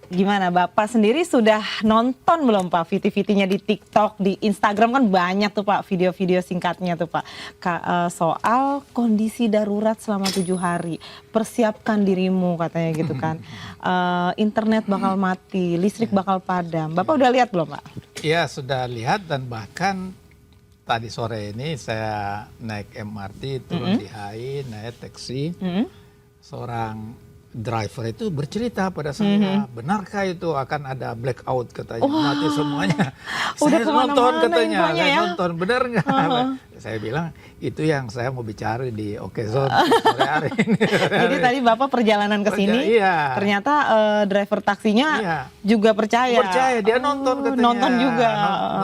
Gimana Bapak sendiri sudah nonton belum Pak VT-VT-nya di TikTok, di Instagram kan banyak tuh Pak video-video singkatnya tuh Pak. Soal kondisi darurat selama 7 hari. Persiapkan dirimu katanya gitu kan. Internet bakal mati, listrik bakal padam. Bapak udah lihat belum Pak? Ya sudah lihat dan bahkan tadi sore ini saya naik MRT turun di HI, naik taksi. Seorang driver itu bercerita pada saya, benarkah itu akan ada blackout katanya, mati semuanya. Udah Saya nonton katanya, saya ya? nonton, benar nggak? Saya bilang itu yang saya mau bicara di Oke Zone sore hari ini. Jadi tadi Bapak perjalanan ke sini, iya. ternyata driver taksinya juga percaya. Percaya, dia nonton katanya. Nonton juga.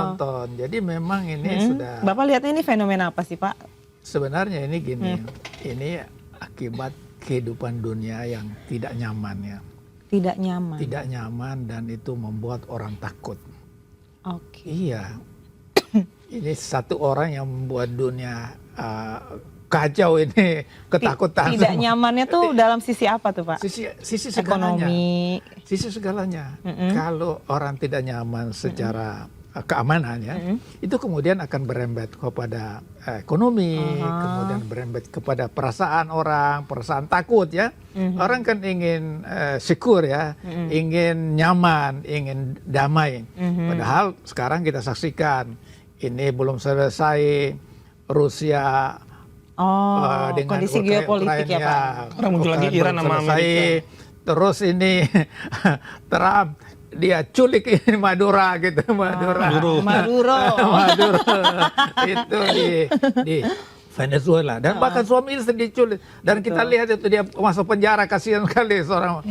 Nonton, jadi memang ini sudah. Bapak lihat ini fenomena apa sih Pak? Sebenarnya ini gini, ini akibat kehidupan dunia yang tidak nyaman ya. Tidak nyaman. Tidak nyaman dan itu membuat orang takut. Oke. Iya. Ini satu orang yang membuat dunia kacau ini, ketakutan. Tidak nyamannya tuh dalam sisi apa tuh Pak? Sisi segalanya. Ekonomi. Sisi segalanya. Kalau orang tidak nyaman secara keamanan ya, itu kemudian akan berembet kepada ekonomi, kemudian berembet kepada perasaan orang, perasaan takut ya. Orang kan ingin secure ya, ingin nyaman, ingin damai. Padahal sekarang kita saksikan ini belum selesai Rusia dengan kondisi geopolitik ya Pak. Orang muncul lagi Iran sama Amerika. Terus ini Trump dia culik ini Maduro gitu, Maduro itu di Venezuela dan bahkan suami istri diculik dan kita lihat itu dia masuk penjara, kasihan sekali seorang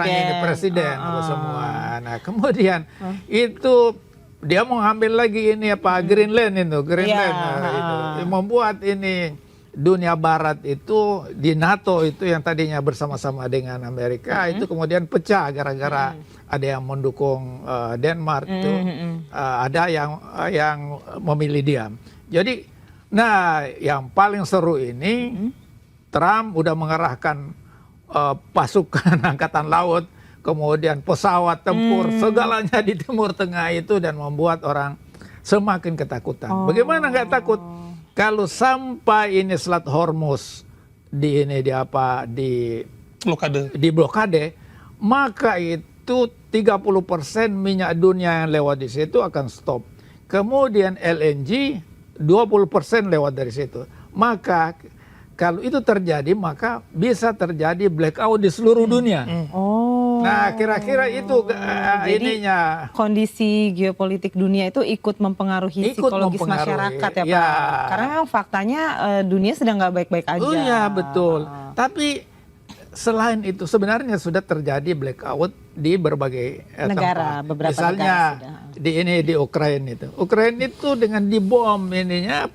ini presiden semua. Nah kemudian itu dia mau ambil lagi ini apa Greenland itu membuat ini dunia barat itu di NATO itu yang tadinya bersama-sama dengan Amerika itu kemudian pecah gara-gara ada yang mendukung Denmark itu ada yang memilih diam. Jadi nah yang paling seru ini Trump udah mengerahkan pasukan angkatan laut, kemudian pesawat tempur, segalanya di Timur Tengah itu dan membuat orang semakin ketakutan. Bagaimana nggak takut? Kalau sampai ini Selat Hormuz di blokade, maka itu 30% minyak dunia yang lewat di situ akan stop. Kemudian LNG 20% lewat dari situ. Maka kalau itu terjadi, maka bisa terjadi blackout di seluruh dunia. Nah, kira-kira itu ininya. Kondisi geopolitik dunia itu ikut mempengaruhi psikologis masyarakat ya Pak. Ya. Karena memang faktanya dunia sedang nggak baik-baik aja. Oh iya betul. Tapi selain itu sebenarnya sudah terjadi blackout di berbagai negara, tempat. beberapa Misalnya negara di Ukraina itu. Ukraina itu dengan dibom ininya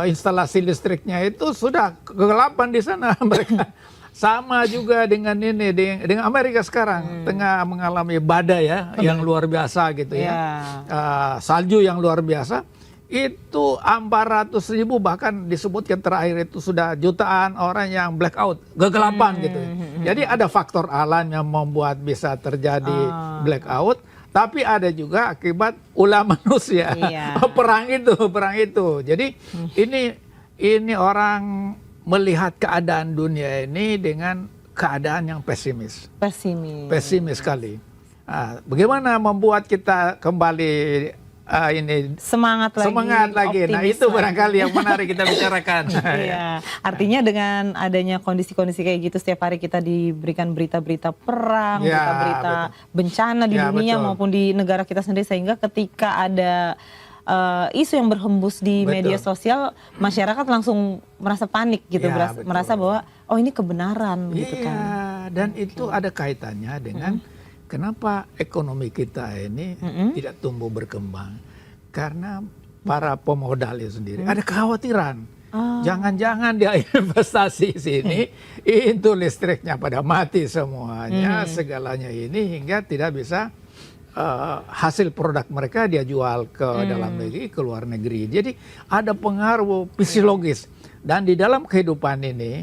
instalasi listriknya itu sudah kegelapan di sana mereka. Sama juga dengan ini dengan Amerika sekarang tengah mengalami badai ya yang luar biasa gitu ya. Salju yang luar biasa. Itu 400.000 bahkan disebutkan terakhir itu sudah jutaan orang yang blackout, kegelapan gitu. Jadi ada faktor alam yang membuat bisa terjadi blackout, tapi ada juga akibat ulah manusia. Perang itu. Jadi ini orang melihat keadaan dunia ini dengan keadaan yang pesimis sekali. Bagaimana membuat kita kembali ini semangat lagi. Nah itu barangkali yang menarik kita bicarakan. Iya, artinya dengan adanya kondisi-kondisi kayak gitu setiap hari kita diberikan berita-berita perang, berita-berita bencana di dunia maupun di negara kita sendiri, sehingga ketika ada isu yang berhembus di media sosial, masyarakat langsung merasa panik gitu, merasa bahwa oh ini kebenaran gitu kan. Dan itu ada kaitannya dengan kenapa ekonomi kita ini tidak tumbuh berkembang. Karena para pemodal itu sendiri ada kekhawatiran. Jangan-jangan dia investasi sini, itu listriknya pada mati semuanya, segalanya ini hingga tidak bisa hasil produk mereka dia jual ke dalam negeri, ke luar negeri. Jadi ada pengaruh psikologis. Dan di dalam kehidupan ini,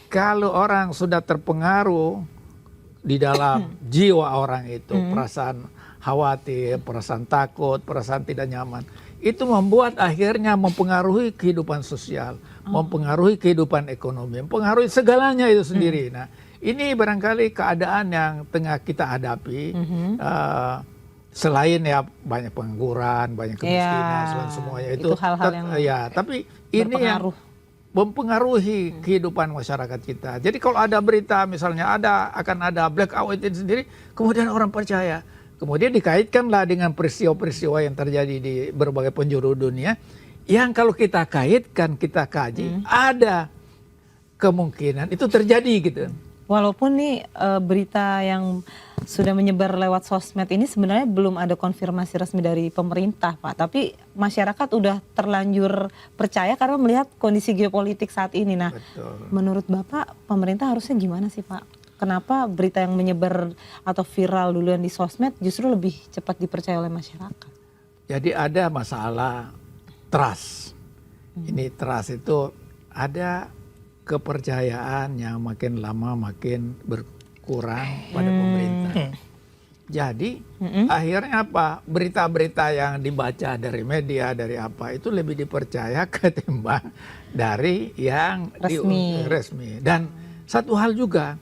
kalau orang sudah terpengaruh di dalam jiwa orang itu, perasaan khawatir, perasaan takut, perasaan tidak nyaman. Itu membuat akhirnya mempengaruhi kehidupan sosial, mempengaruhi kehidupan ekonomi, mempengaruhi segalanya itu sendiri. Nah, ini barangkali keadaan yang tengah kita hadapi. Selain ya banyak pengangguran, banyak kemiskinan, semuanya itu hal-hal yang ya, tapi ini yang mempengaruhi kehidupan masyarakat kita. Jadi kalau ada berita misalnya akan ada blackout itu sendiri, kemudian orang percaya, kemudian dikaitkanlah dengan peristiwa-peristiwa yang terjadi di berbagai penjuru dunia, yang kalau kita kaitkan, kita kaji, ada kemungkinan itu terjadi gitu. Walaupun nih berita yang sudah menyebar lewat sosmed ini sebenarnya belum ada konfirmasi resmi dari pemerintah, Pak. Tapi masyarakat udah terlanjur percaya karena melihat kondisi geopolitik saat ini. Nah, betul. Menurut Bapak pemerintah harusnya gimana sih, Pak? Kenapa berita yang menyebar atau viral duluan di sosmed justru lebih cepat dipercaya oleh masyarakat? Jadi ada masalah trust. Ini trust itu ada kepercayaan yang makin lama makin berkurang pada pemerintah. Jadi akhirnya apa? Berita-berita yang dibaca dari media, dari apa itu lebih dipercaya ketimbang dari yang resmi. Dan satu hal juga,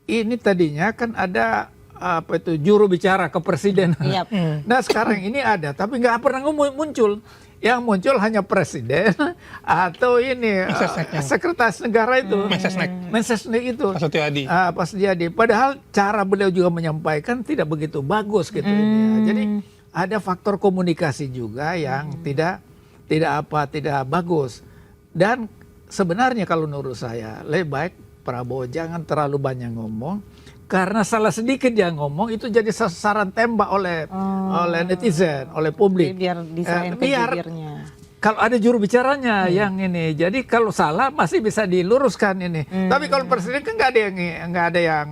ini tadinya kan ada apa itu juru bicara kepresidenan. Nah sekarang ini ada, tapi nggak pernah muncul. Yang muncul hanya presiden atau ini sekretaris negara itu, Mensesnek itu, Pak Setiadi. Padahal cara beliau juga menyampaikan tidak begitu bagus gitu. Jadi ada faktor komunikasi juga yang tidak bagus. Dan sebenarnya kalau menurut saya lebih baik Prabowo jangan terlalu banyak ngomong. Karena salah sedikit dia ngomong itu jadi sasaran tembak oleh netizen, oleh publik. Biar diserahin ke bibirnya. Kalau ada juru bicaranya yang ini, jadi kalau salah masih bisa diluruskan ini. Tapi kalau presiden kan nggak ada yang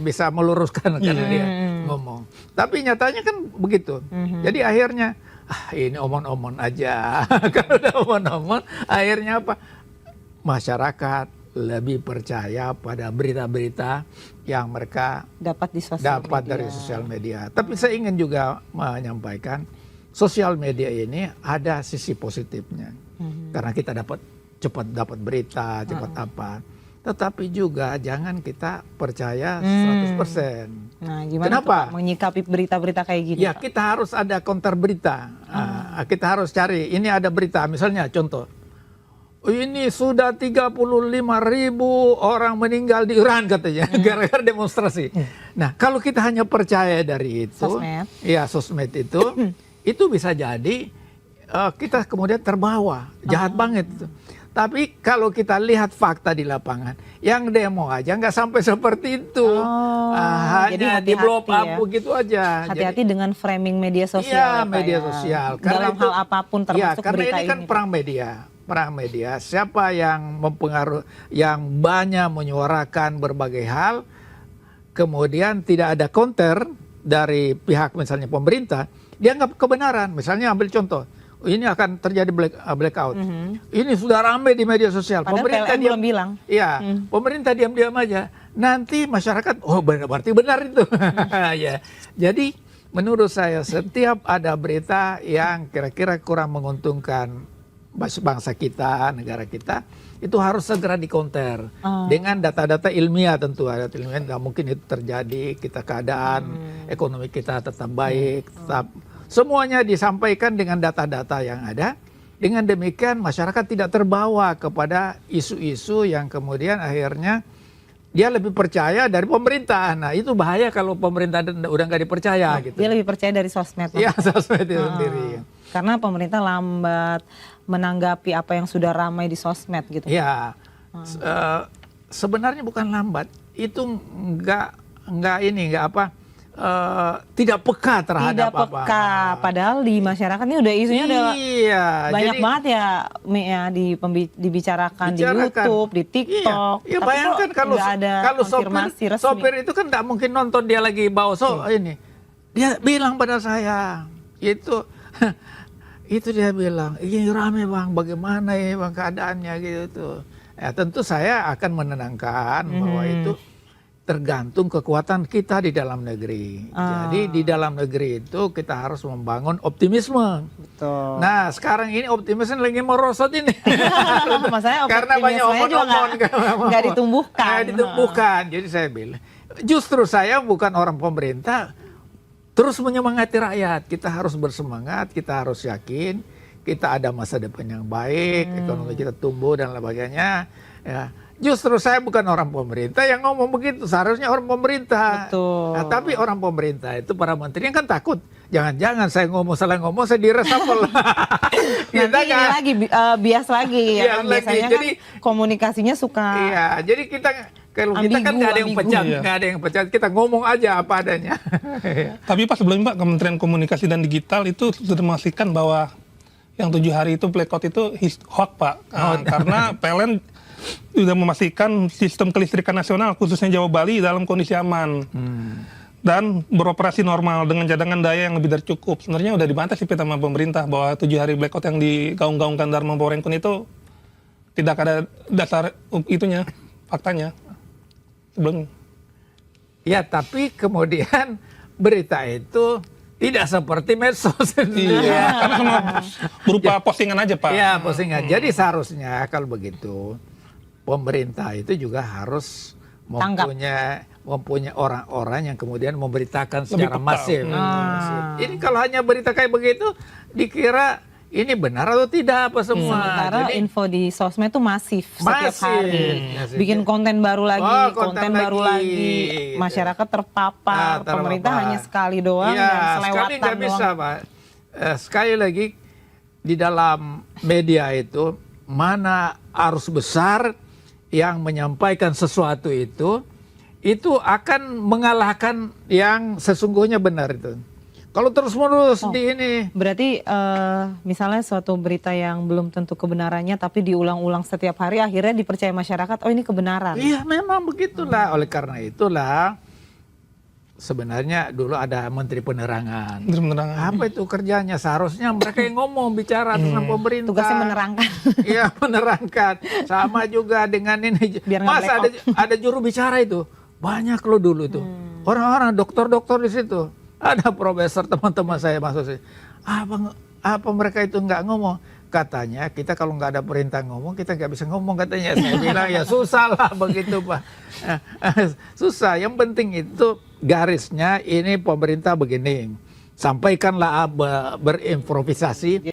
bisa meluruskan karena dia ngomong. Tapi nyatanya kan begitu. Jadi akhirnya ini omong-omong aja. Kalau udah omong-omong, akhirnya apa? Masyarakat lebih percaya pada berita-berita yang mereka dapat dari sosial media. Tapi saya ingin juga menyampaikan, sosial media ini ada sisi positifnya. Karena kita cepat dapat berita, cepat apa. Tetapi juga jangan kita percaya 100%. Nah, gimana kenapa? Pak, menyikapi berita-berita kayak gini? Ya, Pak? Kita harus ada counter berita. Kita harus cari, ini ada berita, misalnya contoh, ini sudah 35.000 orang meninggal di Iran katanya gara-gara demonstrasi. Nah, kalau kita hanya percaya dari itu, sosmed itu bisa jadi kita kemudian terbawa, jahat banget itu. Tapi kalau kita lihat fakta di lapangan, yang demo aja nggak sampai seperti itu, hanya di blow up begitu aja. Hati-hati dengan framing media sosial. Iya, media sosial. Dalam hal apapun termasuk karena berita ini kan perang media, siapa yang yang banyak menyuarakan berbagai hal, kemudian tidak ada counter dari pihak misalnya pemerintah, dianggap kebenaran. Misalnya ambil contoh, ini akan terjadi blackout. Ini sudah ramai di media sosial. Padahal pemerintah belum bilang. Iya, pemerintah diam-diam aja. Nanti masyarakat, berarti benar itu. Ya, jadi menurut saya setiap ada berita yang kira-kira kurang menguntungkan bangsa kita, negara kita, itu harus segera di-counter dengan data-data ilmiah tentu. Data ilmiah nggak mungkin itu terjadi, keadaan ekonomi kita tetap baik, tetap semuanya disampaikan dengan data-data yang ada. Dengan demikian masyarakat tidak terbawa kepada isu-isu yang kemudian akhirnya dia lebih percaya dari pemerintah. Nah itu bahaya kalau pemerintah udah nggak dipercaya gitu. Dia lebih percaya dari sosmed. Iya, sosmed itu sendiri. Karena pemerintah lambat menanggapi apa yang sudah ramai di sosmed gitu. Ya, sebenarnya bukan lambat, itu tidak peka terhadap apa. Tidak peka, padahal di masyarakat ini udah isunya udah banyak banget ya dibicarakan di YouTube, di TikTok. Iya, bayangkan kalau sopir itu kan nggak mungkin nonton dia lagi bawa ini. Dia bilang pada saya itu dia bilang, ini rame bang, bagaimana ya bang keadaannya gitu. Ya tentu saya akan menenangkan bahwa itu tergantung kekuatan kita di dalam negeri. Jadi di dalam negeri itu kita harus membangun optimisme. Betul. Nah sekarang ini optimisme lagi merosot ini. Masalahnya Karena banyak omong-omong nggak ditumbuhkan. Nggak ditumbuhkan. Jadi saya bilang, justru saya bukan orang pemerintah, terus menyemangati rakyat. Kita harus bersemangat, kita harus yakin, kita ada masa depan yang baik, ekonomi kita tumbuh dan sebagainya. Ya. Justru saya bukan orang pemerintah yang ngomong begitu, seharusnya orang pemerintah. Betul. Nah, tapi orang pemerintah itu para menteri kan takut. Jangan-jangan saya salah ngomong, saya diresapel. Nanti ini lagi bias lagi ya kan? Biasanya Jadi, kan komunikasinya suka. Iya, jadi kalau kita kan nggak ada yang pecat, nggak ada yang pecat, kita ngomong aja apa adanya. Tapi Pak sebelumnya Pak, Kementerian Komunikasi dan Digital itu sudah memastikan bahwa yang 7 hari itu blackout itu hoax Pak. Karena PLN sudah memastikan sistem kelistrikan nasional khususnya Jawa Bali dalam kondisi aman dan beroperasi normal dengan cadangan daya yang lebih dari cukup. Sebenarnya udah dibantah sih sama pemerintah bahwa 7 hari blackout yang digaung-gaungkan Dharma Porenkun itu tidak ada dasar itunya, faktanya sebelumnya. Ya, tapi kemudian berita itu tidak seperti medsos. Iya, karena cuma berupa postingan aja Pak. Iya, postingan. Jadi seharusnya kalau begitu pemerintah itu juga harus mempunyai orang-orang yang kemudian memberitakan secara masif. Ini kalau hanya berita kayak begitu, dikira ini benar atau tidak apa semua. Sementara info di sosmed itu masif setiap hari. Bikin konten baru lagi, konten baru lagi. Masyarakat terpapar, pemerintah hanya sekali doang dan selewatan sekali nggak bisa, Pak. Sekali lagi di dalam media itu mana arus besar yang menyampaikan sesuatu itu akan mengalahkan yang sesungguhnya benar itu. Kalau terus-menerus di ini. Berarti misalnya suatu berita yang belum tentu kebenarannya tapi diulang-ulang setiap hari akhirnya dipercaya masyarakat, oh ini kebenaran. Iya memang begitulah. Oleh karena itulah sebenarnya dulu ada Menteri Penerangan. Apa itu kerjanya? Seharusnya mereka yang ngomong, bicara tentang pemerintah. Tugasnya menerangkan. Iya menerangkan. Sama juga dengan ini. Masa ada juru bicara itu? Banyak loh dulu itu. Orang-orang dokter-dokter di situ. Ada profesor teman-teman saya masuk sih. Apa mereka itu nggak ngomong? Katanya kita kalau nggak ada perintah ngomong kita nggak bisa ngomong katanya. Saya bilang ya susah lah begitu Pak. Susah. Yang penting itu garisnya ini pemerintah begini. Sampaikanlah berimprovisasi.